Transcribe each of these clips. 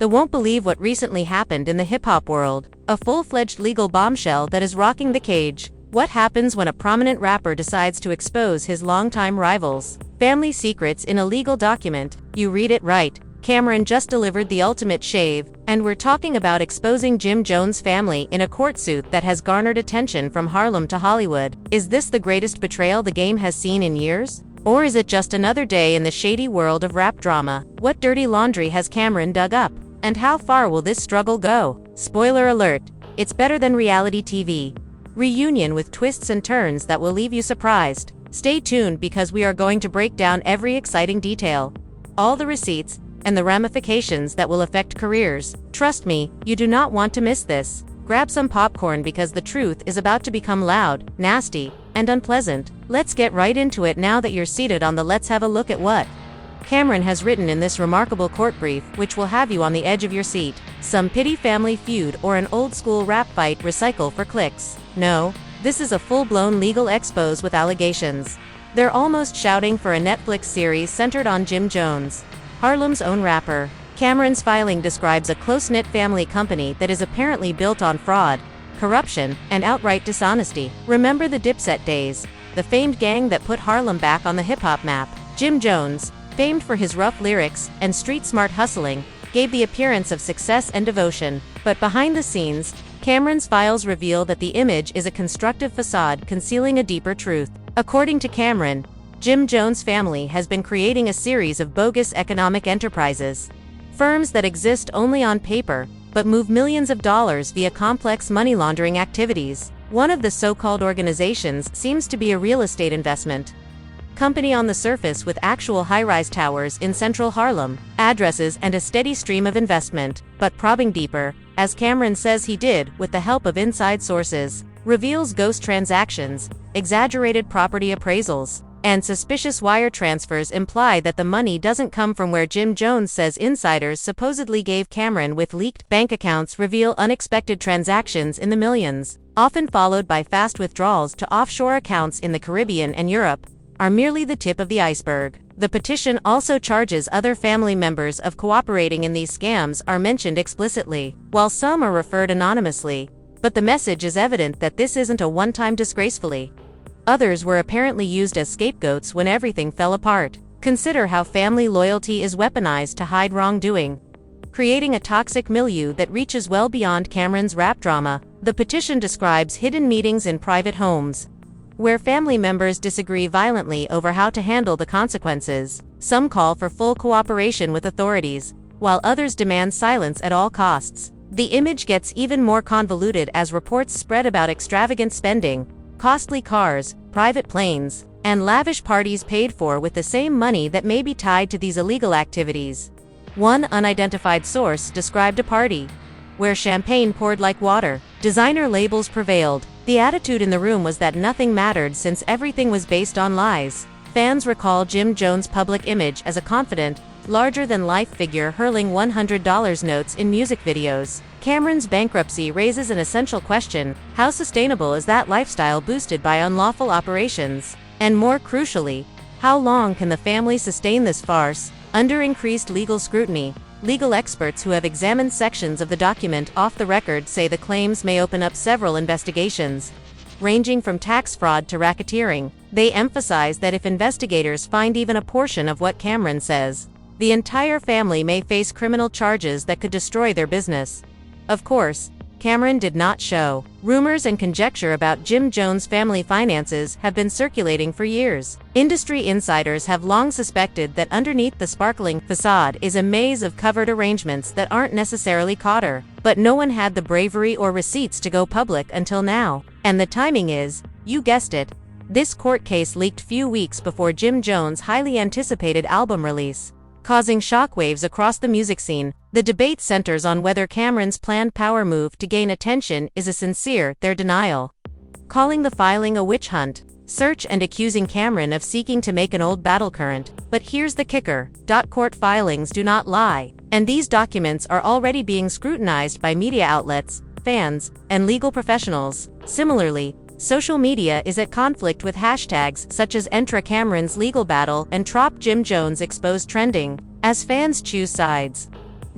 The won't believe what recently happened in the hip-hop world. A full-fledged legal bombshell that is rocking the cage. What happens when a prominent rapper decides to expose his longtime rivals? Family secrets in a legal document. You read it right. Cameron just delivered the ultimate shave, and we're talking about exposing Jim Jones' family in a court suit that has garnered attention from Harlem to Hollywood. Is this the greatest betrayal the game has seen in years? Or is it just another day in the shady world of rap drama? What dirty laundry has Cameron dug up? And how far will this struggle go? Spoiler alert, it's better than reality TV. Reunion with twists and turns that will leave you surprised. Stay tuned because we are going to break down every exciting detail, all the receipts, and the ramifications that will affect careers. Trust me, you do not want to miss this. Grab some popcorn because the truth is about to become loud, nasty, and unpleasant. Let's get right into it now that you're seated on the Let's Have a Look at What Cameron has written in this remarkable court brief, which will have you on the edge of your seat. Some petty family feud or an old-school rap fight recycle for clicks. No, this is a full-blown legal expose with allegations. They're almost shouting for a Netflix series centered on Jim Jones, Harlem's own rapper. Cameron's filing describes a close-knit family company that is apparently built on fraud, corruption, and outright dishonesty. Remember the Dipset days? The famed gang that put Harlem back on the hip-hop map. Jim Jones, famed for his rough lyrics and street-smart hustling, gave the appearance of success and devotion. But behind the scenes, Cameron's files reveal that the image is a constructive facade concealing a deeper truth. According to Cameron, Jim Jones' family has been creating a series of bogus economic enterprises. Firms that exist only on paper, but move millions of dollars via complex money laundering activities. One of the so-called organizations seems to be a real estate investment company on the surface with actual high-rise towers in central Harlem, addresses and a steady stream of investment. But probing deeper, as Cameron says he did with the help of inside sources, reveals ghost transactions, exaggerated property appraisals, and suspicious wire transfers imply that the money doesn't come from where Jim Jones says insiders supposedly gave Cameron with leaked bank accounts reveal unexpected transactions in the millions, often followed by fast withdrawals to offshore accounts in the Caribbean and Europe, are merely the tip of the iceberg. The petition also charges other family members of cooperating in these scams are mentioned explicitly, while some are referred anonymously. But the message is evident that this isn't a one-time disgracefully. Others were apparently used as scapegoats when everything fell apart. Consider how family loyalty is weaponized to hide wrongdoing, creating a toxic milieu that reaches well beyond Cameron's rap drama. The petition describes hidden meetings in private homes, where family members disagree violently over how to handle the consequences. Some call for full cooperation with authorities, while others demand silence at all costs. The image gets even more convoluted as reports spread about extravagant spending, costly cars, private planes, and lavish parties paid for with the same money that may be tied to these illegal activities. One unidentified source described a party where champagne poured like water, designer labels prevailed. The attitude in the room was that nothing mattered since everything was based on lies. Fans recall Jim Jones' public image as a confident, larger-than-life figure hurling $100 notes in music videos. Cameron's bankruptcy raises an essential question: how sustainable is that lifestyle boosted by unlawful operations? And more crucially, how long can the family sustain this farce under increased legal scrutiny? Legal experts who have examined sections of the document off the record say the claims may open up several investigations, ranging from tax fraud to racketeering. They emphasize that if investigators find even a portion of what Cameron says, the entire family may face criminal charges that could destroy their business. Of course, Cameron did not show. Rumors and conjecture about Jim Jones' family finances have been circulating for years. Industry insiders have long suspected that underneath the sparkling facade is a maze of covered arrangements that aren't necessarily caught. But no one had the bravery or receipts to go public until now. And the timing is, you guessed it, this court case leaked few weeks before Jim Jones' highly anticipated album release, causing shockwaves across the music scene. The debate centers on whether Cameron's planned power move to gain attention is a sincere their denial, calling the filing a witch hunt, search and accusing Cameron of seeking to make an old battle current. But here's the kicker: court filings do not lie, and these documents are already being scrutinized by media outlets, fans, and legal professionals. Similarly, social media is at conflict with hashtags such as Entra Cameron's legal battle and Trop Jim Jones exposed trending, as fans choose sides.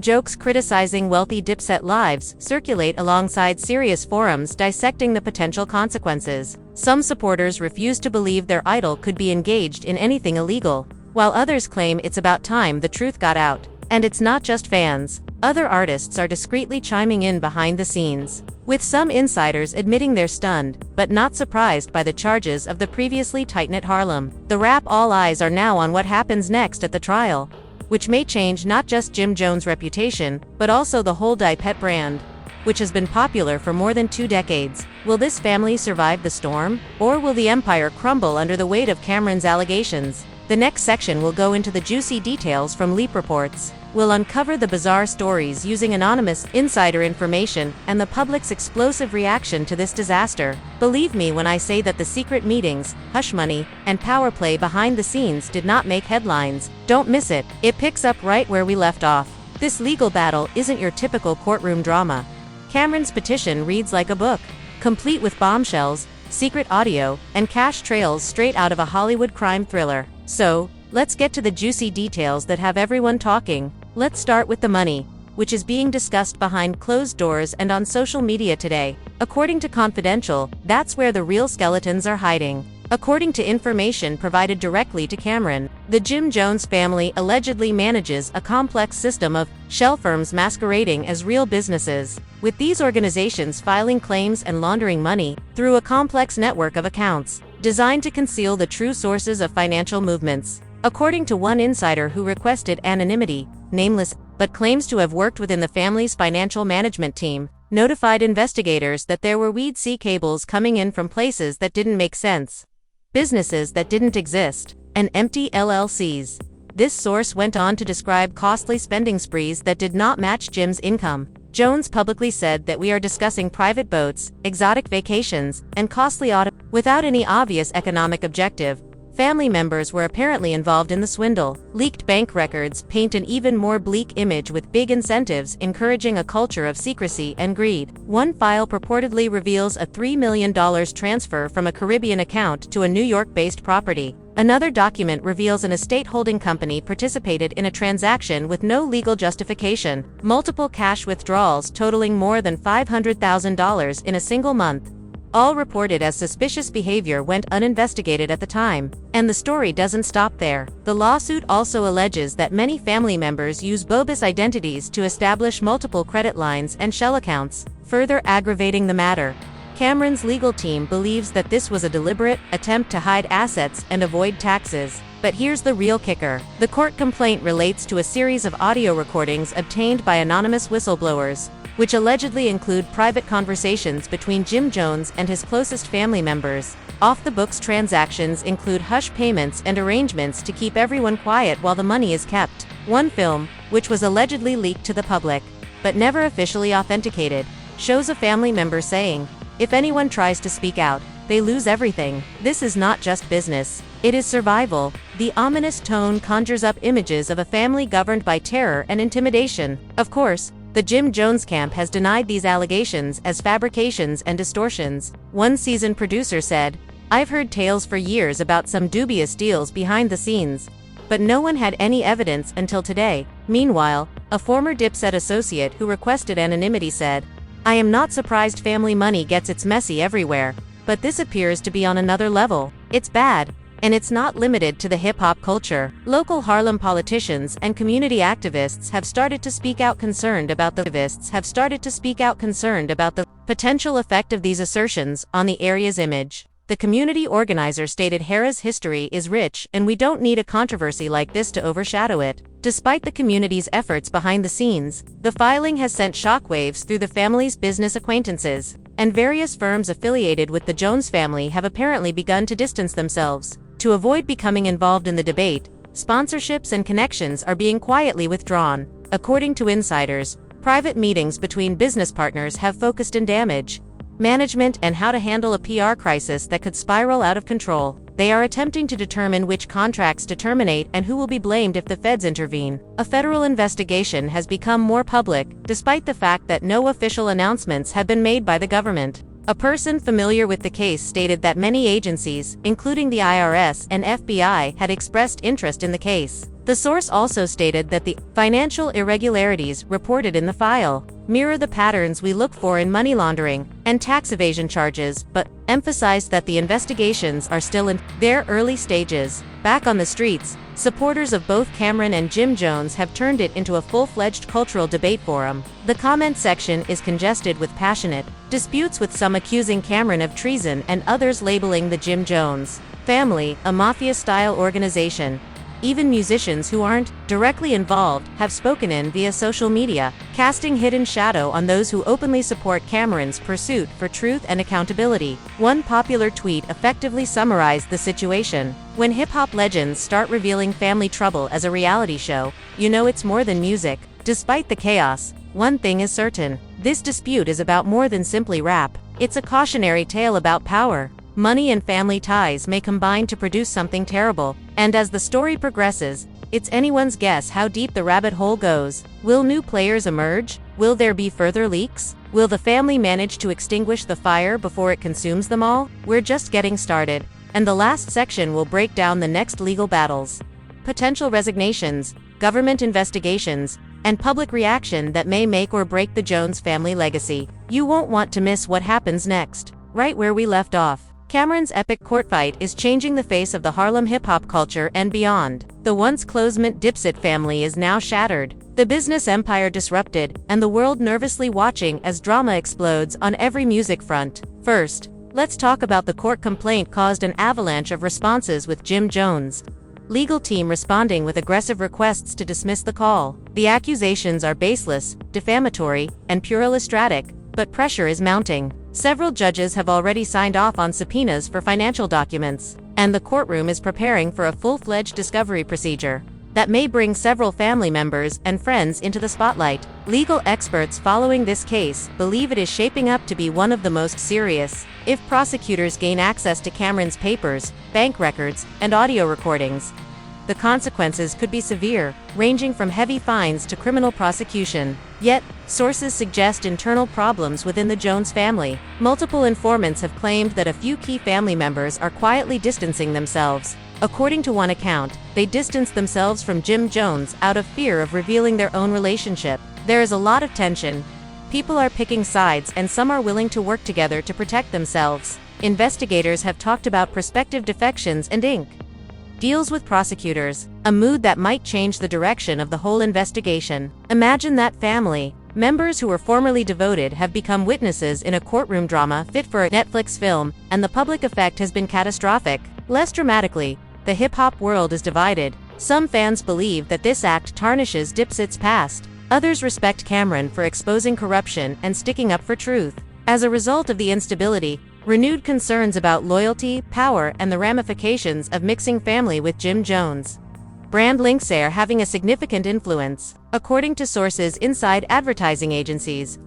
Jokes criticizing wealthy Dipset lives circulate alongside serious forums dissecting the potential consequences. Some supporters refuse to believe their idol could be engaged in anything illegal, while others claim it's about time the truth got out. And it's not just fans. Other artists are discreetly chiming in behind the scenes, with some insiders admitting they're stunned, but not surprised by the charges of the previously tight-knit Harlem. The rap all eyes are now on what happens next at the trial, which may change not just Jim Jones' reputation, but also the whole Dipet brand, which has been popular for more than 2 decades. Will this family survive the storm? Or will the empire crumble under the weight of Cameron's allegations? The next section will go into the juicy details from leak reports. We'll uncover the bizarre stories using anonymous insider information and the public's explosive reaction to this disaster. Believe me when I say that the secret meetings, hush money, and power play behind the scenes did not make headlines. Don't miss it. It picks up right where we left off. This legal battle isn't your typical courtroom drama. Cameron's petition reads like a book, complete with bombshells, secret audio, and cash trails straight out of a Hollywood crime thriller. So, let's get to the juicy details that have everyone talking. Let's start with the money, which is being discussed behind closed doors and on social media today. According to Confidential, that's where the real skeletons are hiding. According to information provided directly to Cameron, the Jim Jones family allegedly manages a complex system of shell firms masquerading as real businesses, with these organizations filing claims and laundering money through a complex network of accounts designed to conceal the true sources of financial movements. According to one insider who requested anonymity, nameless, but claims to have worked within the family's financial management team, notified investigators that there were we'd see cables coming in from places that didn't make sense, businesses that didn't exist, and empty LLCs. This source went on to describe costly spending sprees that did not match Jim's income. Jones publicly said that we are discussing private boats, exotic vacations, and costly auto without any obvious economic objective. Family members were apparently involved in the swindle. Leaked bank records paint an even more bleak image with big incentives encouraging a culture of secrecy and greed. One file purportedly reveals a $3 million transfer from a Caribbean account to a New York-based property. Another document reveals an estate holding company participated in a transaction with no legal justification. Multiple cash withdrawals totaling more than $500,000 in a single month. All reported as suspicious behavior went uninvestigated at the time. And the story doesn't stop there. The lawsuit also alleges that many family members use bogus identities to establish multiple credit lines and shell accounts, further aggravating the matter. Cameron's legal team believes that this was a deliberate attempt to hide assets and avoid taxes. But here's the real kicker. The court complaint relates to a series of audio recordings obtained by anonymous whistleblowers, which allegedly include private conversations between Jim Jones and his closest family members. Off-the-books transactions include hush payments and arrangements to keep everyone quiet while the money is kept. One film, which was allegedly leaked to the public, but never officially authenticated, shows a family member saying, "If anyone tries to speak out, they lose everything. This is not just business. It is survival." The ominous tone conjures up images of a family governed by terror and intimidation. Of course, the Jim Jones camp has denied these allegations as fabrications and distortions. One seasoned producer said, "I've heard tales for years about some dubious deals behind the scenes, but no one had any evidence until today." Meanwhile, a former Dipset associate who requested anonymity said, "I am not surprised family money gets its messy everywhere, but this appears to be on another level. It's bad. And it's not limited to the hip-hop culture. Local Harlem politicians and community activists have started to speak out concerned about the potential effect of these assertions on the area's image. The community organizer stated Harrah's history is rich and we don't need a controversy like this to overshadow it. Despite the community's efforts behind the scenes, the filing has sent shockwaves through the family's business acquaintances, and various firms affiliated with the Jones family have apparently begun to distance themselves. To avoid becoming involved in the debate, sponsorships and connections are being quietly withdrawn. According to insiders, private meetings between business partners have focused on damage management and how to handle a PR crisis that could spiral out of control. They are attempting to determine which contracts to terminate and who will be blamed if the feds intervene. A federal investigation has become more public, despite the fact that no official announcements have been made by the government. A person familiar with the case stated that many agencies, including the IRS and FBI, had expressed interest in the case. The source also stated that the financial irregularities reported in the file mirror the patterns we look for in money laundering and tax evasion charges, but emphasized that the investigations are still in their early stages. Back on the streets, supporters of both Cameron and Jim Jones have turned it into a full-fledged cultural debate forum. The comment section is congested with passionate disputes, with some accusing Cameron of treason and others labeling the Jim Jones family a mafia-style organization. Even musicians who aren't directly involved have spoken in via social media, casting hidden shadow on those who openly support Cameron's pursuit for truth and accountability. One popular tweet effectively summarized the situation: "When hip-hop legends start revealing family trouble as a reality show, you know it's more than music. Despite the chaos, one thing is certain: this dispute is about more than simply rap. It's a cautionary tale about power. Money and family ties may combine to produce something terrible, and as the story progresses, it's anyone's guess how deep the rabbit hole goes. Will new players emerge? Will there be further leaks? Will the family manage to extinguish the fire before it consumes them all? We're just getting started, and the last section will break down the next legal battles, potential resignations, government investigations, and public reaction that may make or break the Jones family legacy. You won't want to miss what happens next." Right where we left off, Cameron's epic court fight is changing the face of the Harlem hip-hop culture and beyond. The once close-knit Dipset family is now shattered, the business empire disrupted, and the world nervously watching as drama explodes on every music front. First, let's talk about the court complaint caused an avalanche of responses, with Jim Jones' legal team responding with aggressive requests to dismiss the call. The accusations are baseless, defamatory, and pure illustratic, but pressure is mounting. Several judges have already signed off on subpoenas for financial documents, and the courtroom is preparing for a full-fledged discovery procedure that may bring several family members and friends into the spotlight. Legal experts following this case believe it is shaping up to be one of the most serious if prosecutors gain access to Cameron's papers, bank records, and audio recordings. The consequences could be severe, ranging from heavy fines to criminal prosecution. Yet, sources suggest internal problems within the Jones family. Multiple informants have claimed that a few key family members are quietly distancing themselves. According to one account, they distanced themselves from Jim Jones out of fear of revealing their own relationship. There is a lot of tension. People are picking sides, and some are willing to work together to protect themselves. Investigators have talked about prospective defections and ink deals with prosecutors, a mood that might change the direction of the whole investigation. Imagine that family members who were formerly devoted have become witnesses in a courtroom drama fit for a Netflix film, and the public effect has been catastrophic. Less dramatically, the hip-hop world is divided. Some fans believe that this act tarnishes Dipset's past. Others respect Cameron for exposing corruption and sticking up for truth. As a result of the instability, renewed concerns about loyalty, power, and the ramifications of mixing family with Jim Jones' brand links are having a significant influence. According to sources inside advertising agencies,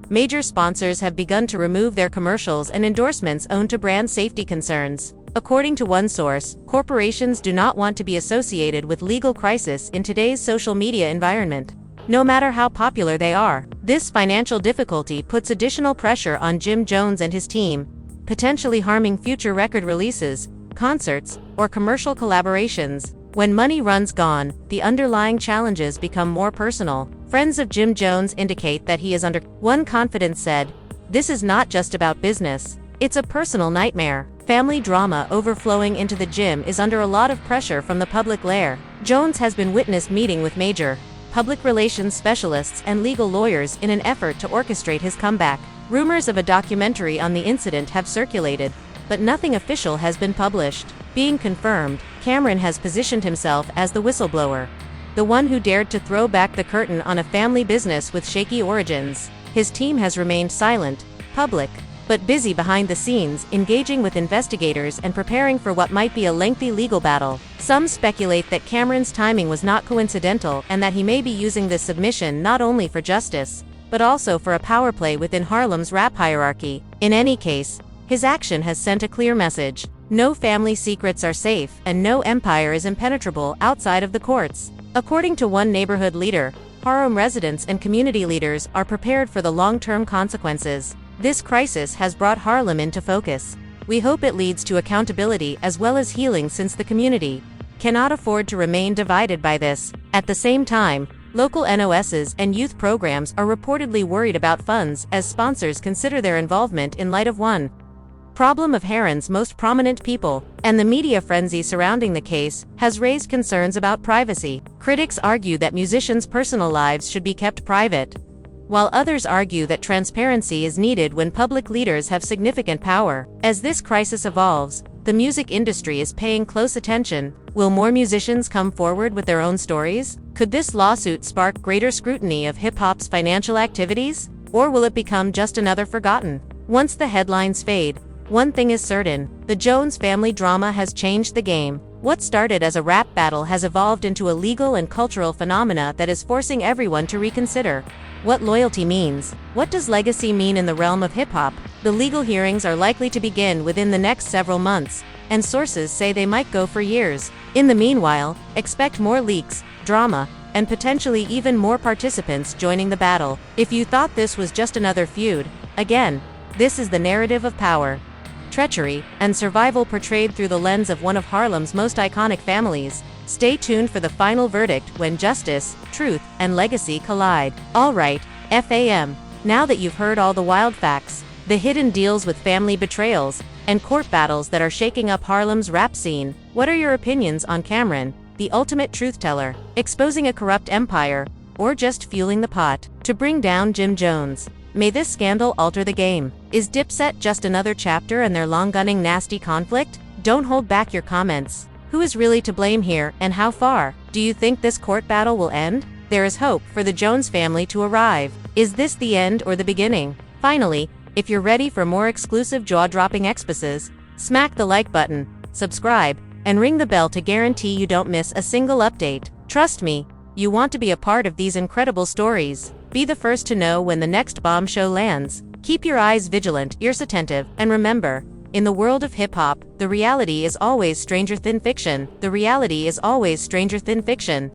major sponsors have begun to remove their commercials and endorsements owed to brand safety concerns. According to one source, corporations do not want to be associated with legal crisis in today's social media environment, no matter how popular they are. This financial difficulty puts additional pressure on Jim Jones and his team, potentially harming future record releases, concerts, or commercial collaborations. When money runs gone, the underlying challenges become more personal. Friends of Jim Jones indicate that he is under. One confidant said, "This is not just about business. It's a personal nightmare." Family drama overflowing into the gym is under a lot of pressure from the public glare. Jones has been witnessed meeting with major public relations specialists and legal lawyers in an effort to orchestrate his comeback. Rumors of a documentary on the incident have circulated, but nothing official has been published. Being confirmed, Cameron has positioned himself as the whistleblower, the one who dared to throw back the curtain on a family business with shaky origins. His team has remained silent, public, but busy behind the scenes, engaging with investigators and preparing for what might be a lengthy legal battle. Some speculate that Cameron's timing was not coincidental and that he may be using this submission not only for justice, but also for a power play within Harlem's rap hierarchy. In any case, his action has sent a clear message. No family secrets are safe, and no empire is impenetrable outside of the courts. According to one neighborhood leader, Harlem residents and community leaders are prepared for the long-term consequences. This crisis has brought Harlem into focus. We hope it leads to accountability as well as healing, since the community cannot afford to remain divided by this. At the same time, local NOSs and youth programs are reportedly worried about funds as sponsors consider their involvement in light of one problem of Heron's most prominent people, and the media frenzy surrounding the case has raised concerns about privacy. Critics argue that musicians' personal lives should be kept private, while others argue that transparency is needed when public leaders have significant power. As this crisis evolves, the music industry is paying close attention. Will more musicians come forward with their own stories? Could this lawsuit spark greater scrutiny of hip-hop's financial activities? Or will it become just another forgotten? Once the headlines fade, one thing is certain: the Jones family drama has changed the game. What started as a rap battle has evolved into a legal and cultural phenomena that is forcing everyone to reconsider what loyalty means. What does legacy mean in the realm of hip-hop? The legal hearings are likely to begin within the next several months, and sources say they might go for years. In the meanwhile, expect more leaks, drama, and potentially even more participants joining the battle. If you thought this was just another feud, again, this is the narrative of power, treachery, and survival portrayed through the lens of one of Harlem's most iconic families. Stay tuned for the final verdict when justice, truth, and legacy collide. Alright, fam. Now that you've heard all the wild facts, the hidden deals with family betrayals, and court battles that are shaking up Harlem's rap scene, what are your opinions on Cameron, the ultimate truth teller, exposing a corrupt empire, or just fueling the pot to bring down Jim Jones? May this scandal alter the game. Is Dipset just another chapter in their long-gunning nasty conflict? Don't hold back your comments. Who is really to blame here, and how far? Do you think this court battle will end? There is hope for the Jones family to arrive. Is this the end or the beginning? Finally, if you're ready for more exclusive jaw-dropping exposés, smack the like button, subscribe, and ring the bell to guarantee you don't miss a single update. Trust me, you want to be a part of these incredible stories. Be the first to know when the next bombshell lands. Keep your eyes vigilant, ears attentive, and remember, in the world of hip-hop, the reality is always stranger than fiction. The reality is always stranger than fiction.